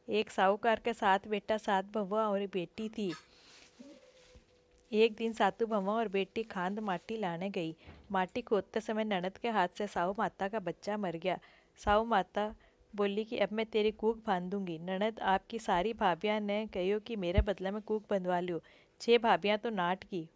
एक साहूकार के 7 बेटा 7 बहुआ और बेटी थी। एक दिन सातू भंवा और बेटी खांद माटी लाने गई। माटी खोदते समय ननद के हाथ से साहू माता का बच्चा मर गया। साहू माता बोली कि अब मैं तेरी कूक बांधूंगी। ननद, आपकी सारी भाभियां ने कहो कि मेरे बदले में कूक बंधवा लियो। 6 भाभियां तो नाट की,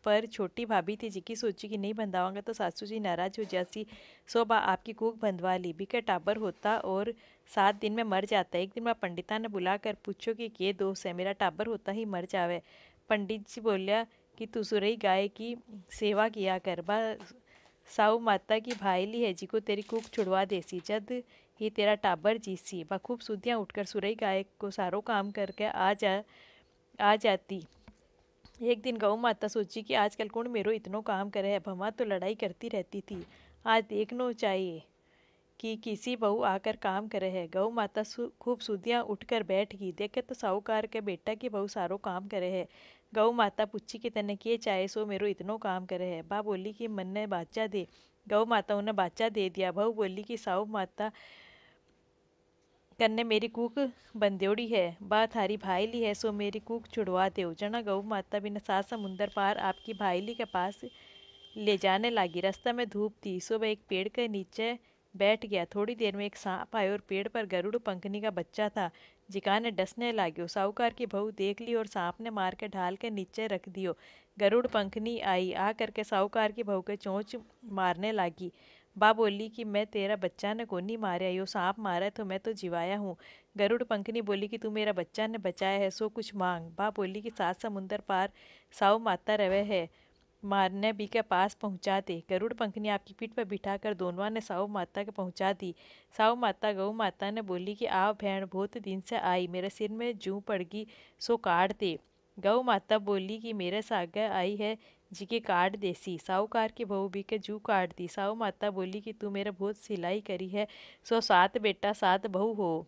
पर छोटी भाभी थी जिकी सोची कि नहीं बंधावांगा तो सासू जी नाराज हो जासी। सो बा आपकी कूक बंधवा ली। बिके टाबर होता और 7 दिन में मर जाता। एक दिन मैं पंडिता ने बुलाकर पूछो कि ये दोष है, मेरा टाबर होता ही मर जावे। पंडित जी बोलिया कि तू सुरई गाय की सेवा किया कर। बा साऊ माता की भाईली है जिको तेरी कूक छुड़वा देसी। जद ही तेरा टाबर जीसी। बा खूब सुधियाँ उठकर सुरई गाय को सारो काम करके आ जाती। एक दिन गौ माता सोची कि आजकल कौन मेरो इतनो काम करे है, भमा तो लड़ाई करती रहती थी, आज देखनो चाहिए कि किसी बहू आकर काम करे है। गौ माता खूब सुधियाँ उठकर बैठ गई। देखे तो साहूकार के बेटा की बहू सारो काम करे है। गौ माता पूछी कि तने के चाहे सो मेरो इतनो काम करे है। बा बोली कि मन्ने बाचा दे। गौ माता उन्हें बाचा दे दिया। बहू बोली कि साहू माता कन्ने मेरी कूक बंदेड़ी है, बा थारी भाईली है सो मेरी कूक छुड़वा दो। जना गौ माता बिना 7 समुंदर पार आपकी भाईली के पास ले जाने लगी। रास्ता में धूप थी सो वह एक पेड़ के नीचे बैठ गया। थोड़ी देर में एक सांप आया और पेड़ पर गरुड़ पंखनी का बच्चा था। जिकाने डसने लाग्यो। साहूकार की बहू देख ली और सांप ने मार के ढाल के नीचे रख दियो। गरुड़ पंखनी आई आ करके साहूकार की बहू के चोंच मारने लगी। बा बोली कि मैं तेरा बच्चा ने कोनी मारा, यो सांप मारा तो मैं तो जिवाया हूँ। गरुड़ पंखनी बोली कि तू मेरा बच्चा ने बचाया है सो कुछ मांग। बा बोली कि 7 समुंदर पार साहू माता रवे है, मारने बी के पास पहुंचा दे। गरुड़ पंखनी आपकी पीठ पर बिठाकर दोनों ने साहू माता के पहुंचा दी। साहू माता गौ माता ने बोली कि आओ भैन, बहुत दिन से आई, मेरे सिर में जू पड़ गई सो काट दे। गौ माता बोली कि मेरे सागे आई है जी के काट देसी। साहूकार की बहू भी के जू काट दी। साहू माता बोली कि तू मेरे बहुत सिलाई करी है सो 7 बेटा 7 बहू हो।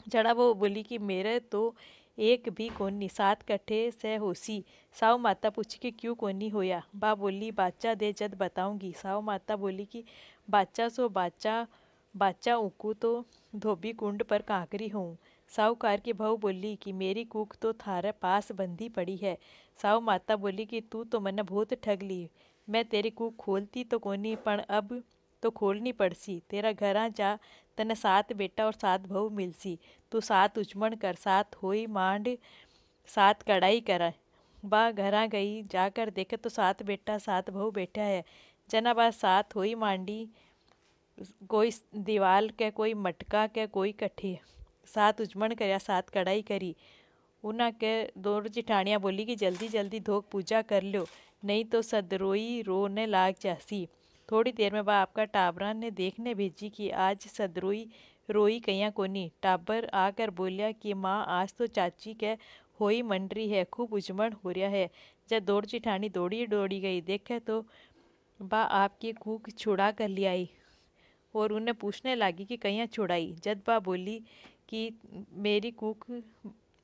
जड़ा वो बोली कि मेरे तो एक भी कोनी, 7 कट्ठे से होसी। साहू माता पूछी कि क्यों कोनी होया। बा बोली बाचा दे जद बताऊंगी। साहू माता बोली कि बाचा सो बाचा बाचा ऊकू तो धोबी कुंड पर कांकरी हूँ। साहूकार की बहू बोली कि मेरी कूक तो थारे पास बंधी पड़ी है। साहू माता बोली कि तू तो मने बहुत ठग ली, मैं तेरी कूक खोलती तो कोनी पण अब तो खोलनी पड़सी। तेरा घरा जा तने 7 बेटा और 7 बहू मिलसी। तू 7 उचमण कर, 7 होई मांड, 7 कढ़ाई कर। बा घरा गई, जाकर देखे तो 7 बेटा 7 बहू बैठा है। जना बा 7 होई मांडी, कोई दीवाल के, कोई मटका के, कोई कट्ठे। 7 उचमण करया, 7 कढ़ाई करी। उना के दोनों जिठानियाँ बोली कि जल्दी जल्दी धोक पूजा कर लो, नहीं तो सदरोई रोने लाग जासी। थोड़ी देर में बा आपका टाबरा ने देखने भेजी कि आज सदरोई रोई कहीं कोनी। टाबर आकर बोलिया कि माँ आज तो चाची के होई मंडरी है, खूब उजमण हो रहा है। जब दौड़ जिठानी दौड़ी दौड़ी गई, देखे तो बा आपकी कूक छुड़ा कर ले आई और उन्हें पूछने लगी कि कहीं छुड़ाई। जद बा बोली कि मेरी कूक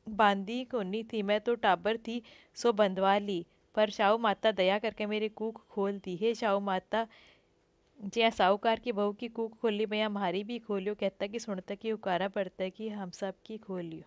बांधी कोनी थी, मैं तो टाबर थी सो बंधवा ली, पर शाहू माता दया करके मेरी कूक खोल दी। हे शाहू माता, ज्या साहूकार की बहू की कूक खोली भैया हमारी भी खोलियो। कहता कि सुनता कि उकारा पड़ता कि हम सब की खोलियो।